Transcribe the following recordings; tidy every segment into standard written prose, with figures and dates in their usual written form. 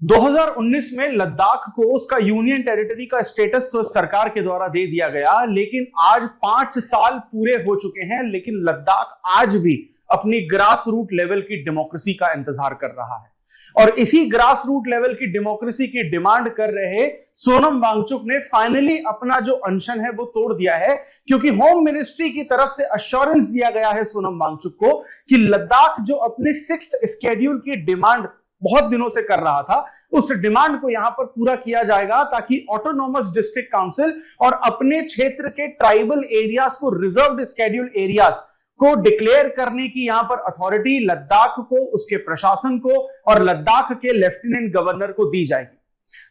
2019 में लद्दाख को उसका यूनियन टेरिटरी का स्टेटस तो सरकार के द्वारा दे दिया गया, लेकिन आज 5 साल पूरे हो चुके हैं, लेकिन लद्दाख आज भी अपनी ग्रास रूट लेवल की डेमोक्रेसी का इंतजार कर रहा है। और इसी ग्रास रूट लेवल की डेमोक्रेसी की डिमांड कर रहे सोनम वांगचुक ने फाइनली अपना जो अनशन है वो तोड़ दिया है, क्योंकि होम मिनिस्ट्री की तरफ से अश्योरेंस दिया गया है सोनम वांगचुक को कि लद्दाख जो अपने 6th शेड्यूल की डिमांड बहुत दिनों से कर रहा था, उस डिमांड को यहां पर पूरा किया जाएगा ताकि ऑटोनोमस डिस्ट्रिक्ट काउंसिल और अपने क्षेत्र के ट्राइबल एरियाज को रिजर्व्ड शेड्यूल एरियाज को डिक्लेयर करने की यहां पर अथॉरिटी लद्दाख को, उसके प्रशासन को और लद्दाख के लेफ्टिनेंट गवर्नर को दी जाएगी।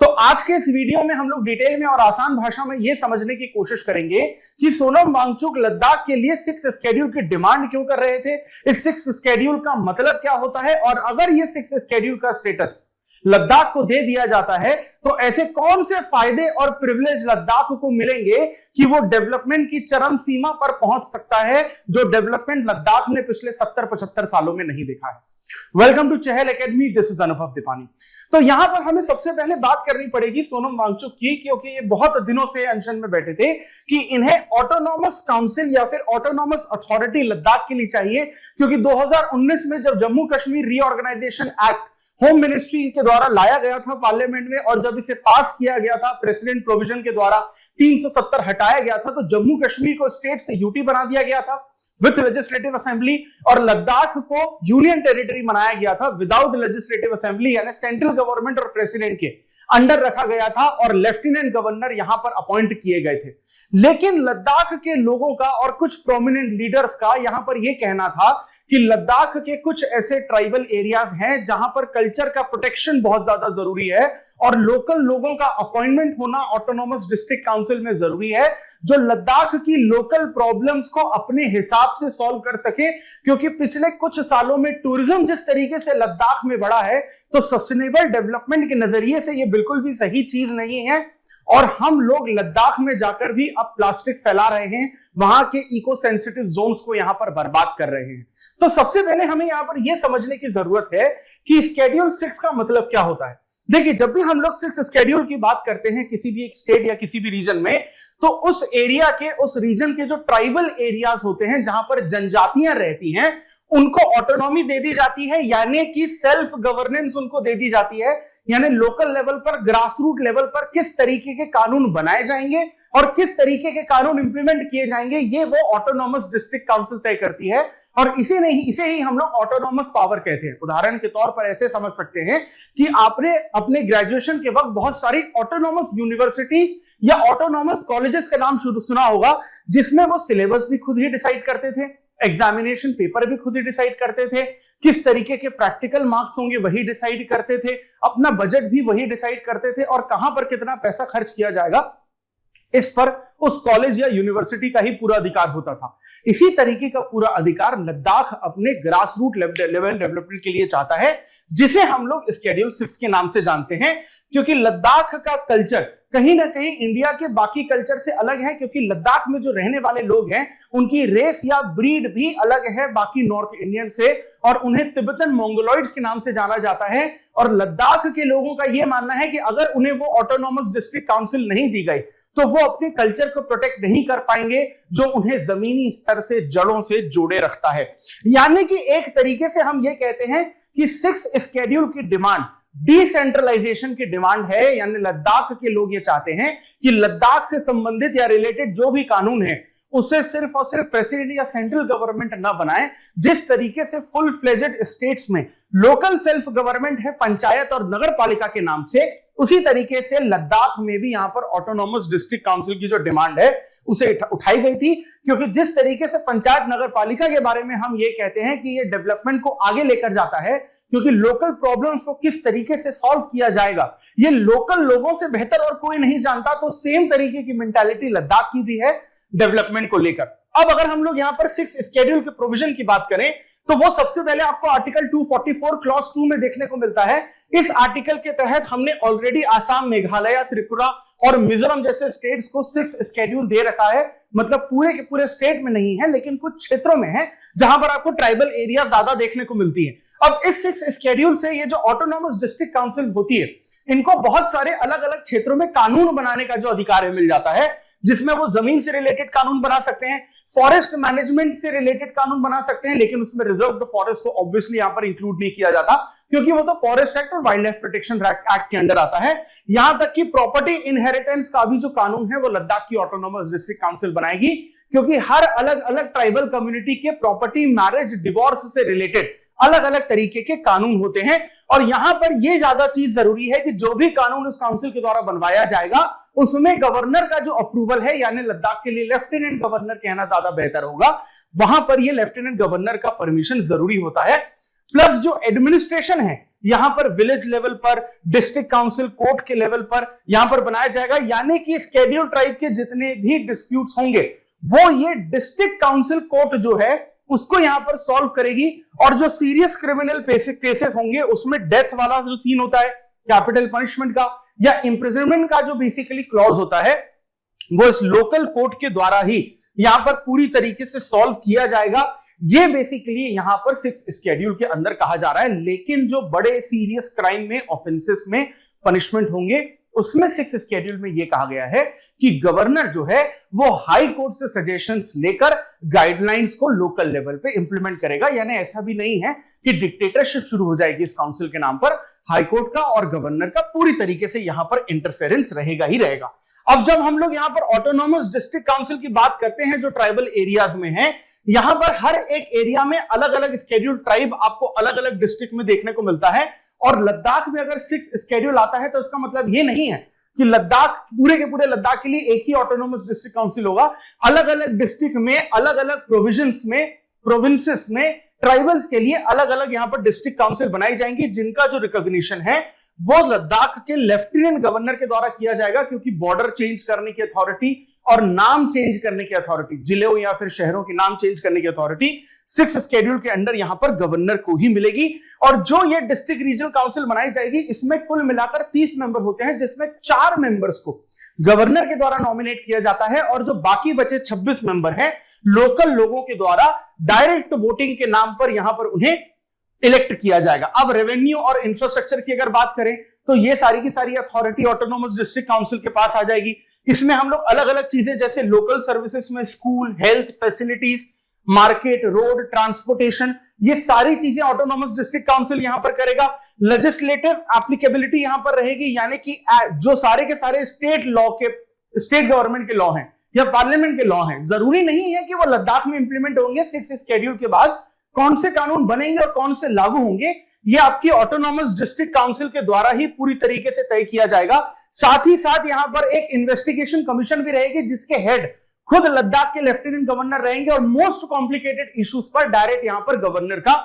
तो आज के इस वीडियो में हम लोग डिटेल में और आसान भाषा में यह समझने की कोशिश करेंगे कि सोनम वांगचुक लद्दाख के लिए 6th शेड्यूल की डिमांड क्यों कर रहे थे, इस 6th शेड्यूल का मतलब क्या होता है, और अगर ये 6th शेड्यूल का स्टेटस लद्दाख को दे दिया जाता है तो ऐसे कौन से फायदे और प्रिविलेज लद्दाख को मिलेंगे कि वो डेवलपमेंट की चरम सीमा पर पहुंच सकता है, जो डेवलपमेंट लद्दाख ने पिछले 70-75 सालों में नहीं देखा है। Welcome to Chahal Academy, this is Anubhav Deepani. तो यहां पर हमें सबसे पहले बात करनी पड़ेगी सोनम वांगचुक की, क्योंकि ये बहुत दिनों से अनशन में बैठे थे कि इन्हें ऑटोनॉमस काउंसिल या फिर ऑटोनॉमस अथॉरिटी लद्दाख के लिए चाहिए, क्योंकि 2019 में जब Jammu Kashmir reorganisation act home ministry के द्वारा लाया गया था पार्लियामेंट में, और जब इसे पास किया गया था प्रेसिडेंट प्रोविजन के द्वारा 370 हटाया गया था, तो जम्मू कश्मीर को स्टेट से यूटी बना दिया गया था विथ लेजिस्लेटिव असेंबली, और लद्दाख को यूनियन टेरिटरी बनाया गया था विदाउट लेजिस्लेटिव असेंबली, यानी सेंट्रल गवर्नमेंट और प्रेसिडेंट के अंडर रखा गया था, और लेफ्टिनेंट गवर्नर यहां पर अपॉइंट किए गए थे। लेकिन लद्दाख के लोगों का और कुछ प्रोमिनेंट लीडर्स का यहां पर यह कहना था कि लद्दाख के कुछ ऐसे ट्राइबल एरियाज हैं जहां पर कल्चर का प्रोटेक्शन बहुत ज्यादा जरूरी है और लोकल लोगों का अपॉइंटमेंट होना ऑटोनॉमस डिस्ट्रिक्ट काउंसिल में जरूरी है, जो लद्दाख की लोकल प्रॉब्लम्स को अपने हिसाब से सॉल्व कर सके। क्योंकि पिछले कुछ सालों में टूरिज्म जिस तरीके से लद्दाख में बढ़ा है, तो सस्टेनेबल डेवलपमेंट के नजरिए से यह बिल्कुल भी सही चीज नहीं है, और हम लोग लद्दाख में जाकर भी अब प्लास्टिक फैला रहे हैं, वहां के इको सेंसिटिव जोन्स को यहां पर बर्बाद कर रहे हैं। तो सबसे पहले हमें यहां पर यह समझने की जरूरत है कि शेड्यूल 6 का मतलब क्या होता है। देखिए, जब भी हम लोग 6th शेड्यूल की बात करते हैं किसी भी एक स्टेट या किसी भी रीजन में, तो उस एरिया के, उस रीजन के जो ट्राइबल एरियाज होते हैं जहां पर जनजातियां रहती हैं, उनको ऑटोनॉमी दे दी जाती है, यानी कि सेल्फ गवर्नेंस उनको दे दी जाती है। यानी लोकल लेवल पर, ग्रास रूट लेवल पर किस तरीके के कानून बनाए जाएंगे और किस तरीके के कानून इंप्लीमेंट किए जाएंगे, ये वो ऑटोनॉमस डिस्ट्रिक्ट काउंसिल तय करती है, और इसे ही हम लोग ऑटोनॉमस पावर कहते हैं। उदाहरण के तौर पर ऐसे समझ सकते हैं कि आपने अपने ग्रेजुएशन के वक्त बहुत सारी ऑटोनॉमस यूनिवर्सिटीज या ऑटोनॉमस कॉलेजेस का नाम सुना होगा, जिसमें वो सिलेबस भी खुद ही डिसाइड करते थे, एग्जामिनेशन पेपर भी खुद ही डिसाइड करते थे, किस तरीके के प्रैक्टिकल मार्क्स होंगे वही डिसाइड करते थे, अपना बजट भी वही डिसाइड करते थे, और कहां पर कितना पैसा खर्च किया जाएगा इस पर उस कॉलेज या यूनिवर्सिटी का ही पूरा अधिकार होता था। इसी तरीके का पूरा अधिकार लद्दाख अपने ग्रास रूट लेवल डेवलपमेंट के लिए चाहता है, जिसे हम लोग शेड्यूल 6 के नाम से जानते हैं। क्योंकि लद्दाख का कल्चर कहीं ना कहीं इंडिया के बाकी कल्चर से अलग है, क्योंकि लद्दाख में जो रहने वाले लोग हैं उनकी रेस या ब्रीड भी अलग है बाकी नॉर्थ इंडियन से, और उन्हें तिब्बतन मंगोलॉइड्स के नाम से जाना जाता है। और लद्दाख के लोगों का यह मानना है कि अगर उन्हें वो ऑटोनॉमस डिस्ट्रिक्ट काउंसिल नहीं दी गई तो वो अपने कल्चर को प्रोटेक्ट नहीं कर पाएंगे, जो उन्हें जमीनी स्तर से, जड़ों से जोड़े रखता है। यानी कि एक तरीके से हम ये कहते हैं कि 6th शेड्यूल की डिमांड डिसेंट्रलाइजेशन की डिमांड है, यानी लद्दाख के लोग ये चाहते हैं कि लद्दाख से संबंधित या रिलेटेड जो भी कानून है उसे सिर्फ और सिर्फ प्रेसिडेंट या सेंट्रल गवर्नमेंट ना बनाए। जिस तरीके से फुल फ्लेजेड स्टेट्स में लोकल सेल्फ गवर्नमेंट है पंचायत और नगर पालिका के नाम से, उसी तरीके से लद्दाख में भी यहां पर ऑटोनॉमस डिस्ट्रिक्ट काउंसिल की जो डिमांड है उसे उठाई गई थी। क्योंकि जिस तरीके से पंचायत नगर पालिका के बारे में हम ये कहते हैं कि ये डेवलपमेंट को आगे लेकर जाता है, क्योंकि लोकल प्रॉब्लम्स को किस तरीके से सॉल्व किया जाएगा ये लोकल लोगों से बेहतर और कोई नहीं जानता, तो सेम तरीके की मेंटालिटी लद्दाख की भी है डेवलपमेंट को लेकर। अब अगर हम लोग यहां पर 6th शेड्यूल के प्रोविजन की बात करें, तो वो सबसे पहले आपको आर्टिकल 244 क्लॉज 2 में देखने को मिलता है। इस आर्टिकल के तहत हमने ऑलरेडी आसाम, मेघालय, त्रिपुरा और मिजोरम जैसे स्टेट्स को 6th शेड्यूल दे रखा है। मतलब पूरे के पूरे स्टेट में नहीं है, लेकिन कुछ क्षेत्रों में है जहां पर आपको ट्राइबल एरिया ज्यादा देखने को मिलती है। अब इस 6 स्केड्यूल से ये जो ऑटोनॉमस डिस्ट्रिक्ट काउंसिल होती है, इनको बहुत सारे अलग अलग क्षेत्रों में कानून बनाने का जो अधिकार मिल जाता है, जिसमें वो जमीन से रिलेटेड कानून बना सकते हैं, फॉरेस्ट मैनेजमेंट से रिलेटेड कानून बना सकते हैं, लेकिन उसमें रिजर्व्ड फॉरेस्ट को ऑब्वियसली यहां पर इंक्लूड नहीं किया जाता, क्योंकि वो तो फॉरेस्ट एक्ट और वाइल्ड लाइफ प्रोटेक्शन एक्ट के अंडर आता है। यहां तक कि प्रॉपर्टी इनहेरिटेंस का भी जो कानून है वो लद्दाख की ऑटोनॉमस डिस्ट्रिक्ट काउंसिल बनाएगी, क्योंकि हर अलग अलग ट्राइबल कम्युनिटी के प्रॉपर्टी, मैरिज, डिवोर्स से रिलेटेड अलग अलग तरीके के कानून होते हैं। और यहां पर यह ज्यादा चीज जरूरी है कि जो भी कानून इस काउंसिल के द्वारा बनवाया जाएगा उसमें गवर्नर का जो अप्रूवल है, यानी लद्दाख के लिए लेफ्टिनेंट गवर्नर कहना ज्यादा बेहतर होगा, वहां पर यह लेफ्टिनेंट गवर्नर का परमिशन जरूरी होता है। प्लस जो एडमिनिस्ट्रेशन है यहां पर विलेज लेवल पर, डिस्ट्रिक्ट काउंसिल, कोर्ट के लेवल पर यहां पर बनाया जाएगा, यानी कि स्केड्यूल ट्राइब के जितने भी डिस्प्यूट्स होंगे वो ये डिस्ट्रिक्ट काउंसिल कोर्ट जो है उसको यहां पर सॉल्व करेगी। और जो सीरियस क्रिमिनल केसेस होंगे उसमें डेथ वाला जो सीन होता है, कैपिटल पनिशमेंट का या इंप्रिजनमेंट का जो बेसिकली क्लॉज होता है, वो इस लोकल कोर्ट के द्वारा ही यहां पर पूरी तरीके से सॉल्व किया जाएगा। ये बेसिकली यहां पर 6 स्केड्यूल के अंदर कहा जा रहा है। लेकिन जो बड़े सीरियस क्राइम में, ऑफेंसेस में पनिशमेंट होंगे उसमें 6 स्केड्यूल में यह कहा गया है कि गवर्नर जो है वो हाई कोर्ट से सजेशंस लेकर गाइडलाइंस को लोकल लेवल पे इंप्लीमेंट करेगा। यानी ऐसा भी नहीं है कि डिक्टेटरशिप शुरू हो जाएगी इस काउंसिल के नाम पर, हाई कोर्ट का और गवर्नर का पूरी तरीके से यहां पर इंटरफेरेंस रहेगा ही रहेगा। अब जब हम लोग यहां पर ऑटोनॉमस डिस्ट्रिक्ट काउंसिल की बात करते हैं जो ट्राइबल एरियाज में है, यहां पर हर एक एरिया में अलग अलग स्केड्यूल ट्राइब आपको अलग अलग डिस्ट्रिक्ट में देखने को मिलता है। और लद्दाख में अगर 6 स्केड्यूल आता है तो इसका मतलब ये नहीं है कि लद्दाख, पूरे के पूरे लद्दाख के लिए एक ही ऑटोनॉमस डिस्ट्रिक्ट काउंसिल होगा। अलग अलग डिस्ट्रिक्ट में, अलग अलग प्रोविजंस में, प्रोविंसेस में ट्राइबल्स के लिए अलग अलग यहां पर डिस्ट्रिक्ट काउंसिल बनाई जाएंगी, जिनका जो रिकॉग्निशन है वो लद्दाख के लेफ्टिनेंट गवर्नर के द्वारा किया जाएगा, क्योंकि बॉर्डर चेंज करने की अथॉरिटी और नाम चेंज करने की अथॉरिटी, जिलों या फिर शहरों के नाम चेंज करने की अथॉरिटी 6 स्केड्यूल के अंडर यहां पर गवर्नर को ही मिलेगी। और जो ये डिस्ट्रिक्ट रीजनल काउंसिल बनाई जाएगी इसमें कुल मिलाकर 30 मेंबर होते हैं, जिसमें 4 मेंबर्स को गवर्नर के द्वारा नॉमिनेट किया जाता है और जो बाकी बचे 26 मेंबर हैं लोकल लोगों के द्वारा डायरेक्ट वोटिंग के नाम पर यहां पर उन्हें इलेक्ट किया जाएगा। अब रेवेन्यू और इंफ्रास्ट्रक्चर की अगर बात करें तो ये सारी की सारी अथॉरिटी ऑटोनॉमस डिस्ट्रिक्ट काउंसिल के पास आ जाएगी। इसमें हम लोग अलग अलग चीजें जैसे लोकल सर्विसेज में school, health facilities, market, road, transportation, ये सारी चीजें ऑटोनॉमस डिस्ट्रिक्ट काउंसिल यहां पर करेगा। लेजिस्लेटिव एप्लीकेबिलिटी यहां पर रहेगी, यानी कि जो सारे के सारे स्टेट लॉ के, स्टेट गवर्नमेंट के लॉ हैं या पार्लियामेंट के लॉ हैं, जरूरी नहीं है कि वो लद्दाख में इंप्लीमेंट होंगे। 6 स्केड्यूल के बाद कौन से कानून बनेंगे और कौन से लागू होंगे ये आपकी ऑटोनॉमस डिस्ट्रिक्ट काउंसिल के द्वारा ही पूरी तरीके से तय किया जाएगा। साथ ही साथ यहां पर एक इन्वेस्टिगेशन कमीशन भी रहेगी जिसके हेड खुद लद्दाख के लेफ्टिनेंट गवर्नर रहेंगे और मोस्ट कॉम्प्लिकेटेड इश्यूज पर डायरेक्ट यहां पर गवर्नर का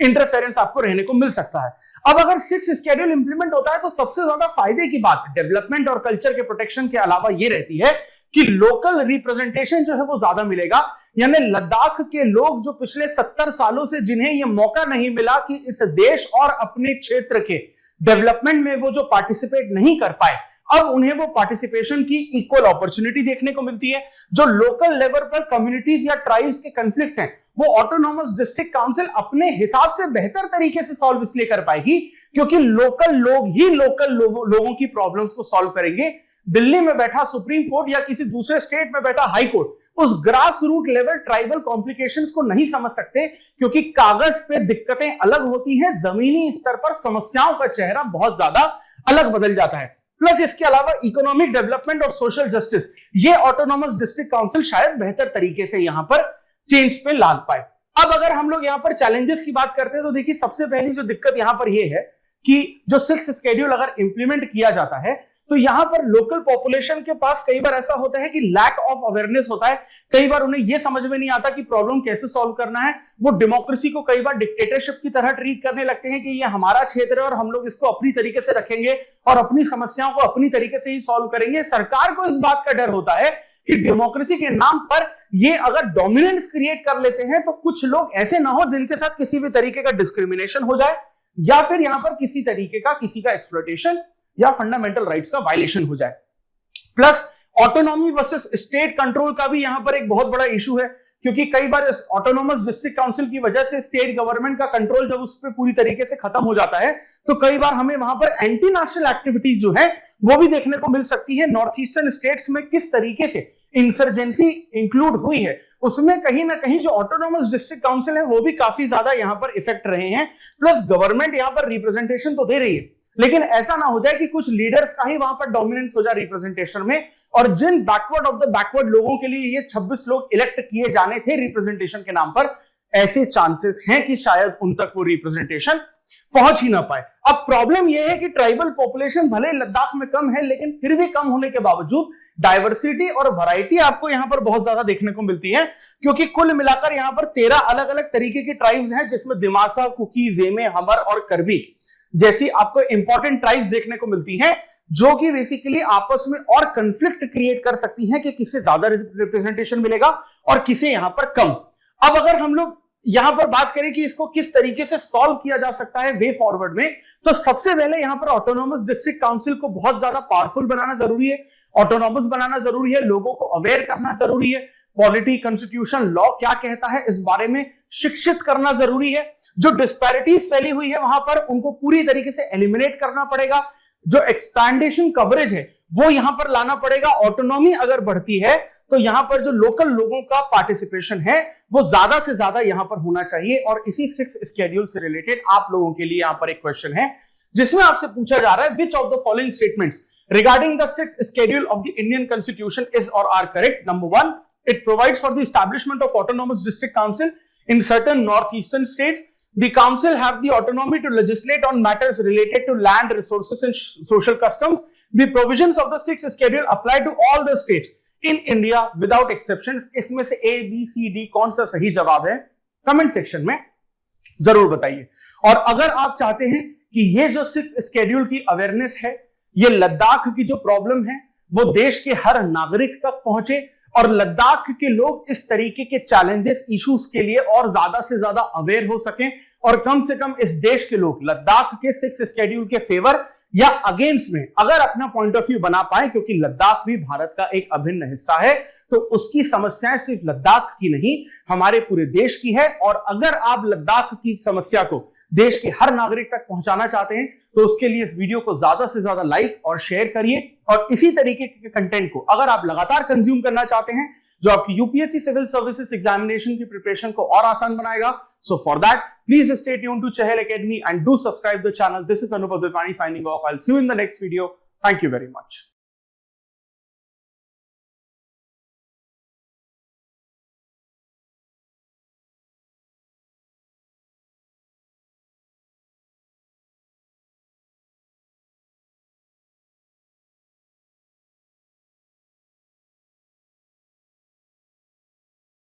इंटरफेरेंस आपको रहने को मिल सकता है। अब अगर 6 स्केड्यूल इंप्लीमेंट होता है तो सबसे ज्यादा फायदे की बात डेवलपमेंट और कल्चर के प्रोटेक्शन के अलावा यह रहती है कि लोकल रिप्रेजेंटेशन जो है वो ज्यादा मिलेगा। यानी लद्दाख के लोग जो पिछले 70 सालों से जिन्हें यह मौका नहीं मिला कि इस देश और अपने क्षेत्र के डेवलपमेंट में वो जो पार्टिसिपेट नहीं कर पाए, अब उन्हें वो पार्टिसिपेशन की इक्वल अपॉर्चुनिटी देखने को मिलती है। जो लोकल लेवल पर कम्युनिटीज या ट्राइब्स के कंफ्लिक्ट हैं वो ऑटोनॉमस डिस्ट्रिक्ट काउंसिल अपने हिसाब से बेहतर तरीके से सॉल्व इसलिए कर पाएगी क्योंकि लोकल लोग ही लोकल लोगों की प्रॉब्लम्स को सॉल्व करेंगे। दिल्ली में बैठा सुप्रीम कोर्ट या किसी दूसरे स्टेट में बैठा हाई कोर्ट उस grass root level tribal complications को नहीं समझ सकते, क्योंकि कागज पे दिक्कतें अलग होती हैं, जमीनी स्तर पर समस्याओं का चेहरा बहुत ज्यादा अलग बदल जाता है। प्लस इसके अलावा इकोनॉमिक डेवलपमेंट और सोशल जस्टिस ये ऑटोनॉमस डिस्ट्रिक्ट काउंसिल शायद बेहतर तरीके से यहां पर चेंज पे ला पाए। अब अगर हम लोग यहां पर चैलेंजेस की बात करते हैं तो देखिए सबसे पहली जो दिक्कत यहां पर यह है कि जो 6 स्केड्यूल अगर इंप्लीमेंट किया जाता है तो यहां पर लोकल पॉपुलेशन के पास कई बार ऐसा होता है कि लैक ऑफ अवेयरनेस होता है। कई बार उन्हें यह समझ में नहीं आता कि प्रॉब्लम कैसे सॉल्व करना है। वो डेमोक्रेसी को कई बार डिक्टेटरशिप की तरह ट्रीट करने लगते हैं कि ये हमारा क्षेत्र है और हम लोग इसको अपनी तरीके से रखेंगे और अपनी समस्याओं को अपनी तरीके से ही सॉल्व करेंगे। सरकार को इस बात का डर होता है कि डेमोक्रेसी के नाम पर ये अगर डोमिनेंस क्रिएट कर लेते हैं तो कुछ लोग ऐसे ना हो जिनके साथ किसी भी तरीके का डिस्क्रिमिनेशन हो जाए या फिर यहां पर किसी तरीके का किसी का एक्सप्लॉयटेशन या फंडामेंटल राइट्स का वायलेशन हो जाए। Plus autonomy versus state control का भी यहां पर एक बहुत बड़ा इशू है। क्योंकि कई बार इस ऑटोनोमस डिस्ट्रिक्ट काउंसिल की वजह से स्टेट गवर्नमेंट का कंट्रोल जब उस पर पूरी तरीके से खत्म हो जाता है तो कई बार हमें वहां पर एंटी नेशनल एक्टिविटीज जो है वो भी देखने को मिल सकती है। नॉर्थ ईस्टर्न स्टेट्स में किस तरीके से इंसर्जेंसी इंक्लूड हुई है उसमें कहीं ना कहीं जो ऑटोनोमस डिस्ट्रिक्ट काउंसिल है वो भी काफी ज्यादा यहां पर इफेक्ट रहे हैं। प्लस गवर्नमेंट यहां पर रिप्रेजेंटेशन तो दे रही है, लेकिन ऐसा ना हो जाए कि कुछ लीडर्स का ही वहां पर डोमिनेंस हो जाए रिप्रेजेंटेशन में, और जिन बैकवर्ड ऑफ द बैकवर्ड लोगों के लिए ये 26 लोग इलेक्ट किए जाने थे रिप्रेजेंटेशन के नाम पर, ऐसे चांसेस हैं कि शायद उन तक वो रिप्रेजेंटेशन पहुंच ही ना पाए। अब प्रॉब्लम यह है कि ट्राइबल पॉपुलेशन भले लद्दाख में कम है, लेकिन फिर भी कम होने के बावजूद डाइवर्सिटी और वैरायटी आपको यहां पर बहुत ज्यादा देखने को मिलती है, क्योंकि कुल मिलाकर यहां पर 13 अलग अलग तरीके के ट्राइब्स हैं, जिसमें दिमासा, कुकी, जेमे, हमर और करबी जैसी आपको इंपॉर्टेंट ट्राइब्स देखने को मिलती हैं, जो कि बेसिकली आपस में और कंफ्लिक्ट क्रिएट कर सकती हैं कि किससे ज्यादा रिप्रेजेंटेशन मिलेगा और किसे यहां पर कम। अब अगर हम लोग यहां पर बात करें कि इसको किस तरीके से सॉल्व किया जा सकता है वे फॉरवर्ड में, तो सबसे पहले यहां पर ऑटोनोमस डिस्ट्रिक्ट काउंसिल को बहुत ज्यादा पावरफुल बनाना जरूरी है, ऑटोनोमस बनाना जरूरी है, लोगों को अवेयर करना जरूरी है, पॉलिटी, कॉन्स्टिट्यूशन, लॉ क्या कहता है इस बारे में शिक्षित करना जरूरी है, जो डिस्पैरिटीज फैली हुई है वहां पर उनको पूरी तरीके से एलिमिनेट करना पड़ेगा, जो एक्सपैंडेशन कवरेज है वो यहां पर लाना पड़ेगा। ऑटोनॉमी अगर बढ़ती है तो यहां पर जो लोकल लोगों का पार्टिसिपेशन है वो ज्यादा से ज्यादा यहां पर होना चाहिए। और इसी 6 शेड्यूल से रिलेटेड आप लोगों के लिए यहां पर एक क्वेश्चन है जिसमें आपसे पूछा जा रहा है, which of the following statements regarding the 6th schedule of the Indian Constitution is or are correct? Number 1, it provides for the establishment of autonomous district council in certain northeastern states. The council have the autonomy to legislate on matters related to land resources and social customs. The provisions of the 6th schedule apply to all the states in India without exceptions. इसमें से A, B, C, D कौन सा सही जवाब है comment section में जरूर बताइए। और अगर आप चाहते हैं कि ये जो 6th schedule की अवेयरनेस है, ये लद्दाख की जो प्रॉब्लम है वो देश के हर नागरिक तक पहुंचे और लद्दाख के लोग इस तरीके के चैलेंजेस, इश्यूज के लिए और ज्यादा से ज्यादा अवेयर हो सकें, और कम से कम इस देश के लोग लद्दाख के 6th शेड्यूल के फेवर या अगेंस्ट में अगर अपना पॉइंट ऑफ व्यू बना पाए, क्योंकि लद्दाख भी भारत का एक अभिन्न हिस्सा है, तो उसकी समस्याएं सिर्फ लद्दाख की नहीं हमारे पूरे देश की है। और अगर आप लद्दाख की समस्या को देश के हर नागरिक तक पहुंचाना चाहते हैं तो उसके लिए इस वीडियो को ज्यादा से ज्यादा लाइक और शेयर करिए। और इसी तरीके के कंटेंट को अगर आप लगातार कंज्यूम करना चाहते हैं जो आपकी यूपीएससी सिविल सर्विसेज एग्जामिनेशन की प्रिपरेशन को और आसान बनाएगा, so for that please stay tuned to Chahal Academy and do subscribe the channel. This is Anubhav Dipani signing off. I'll see you in the next video. Thank you very much.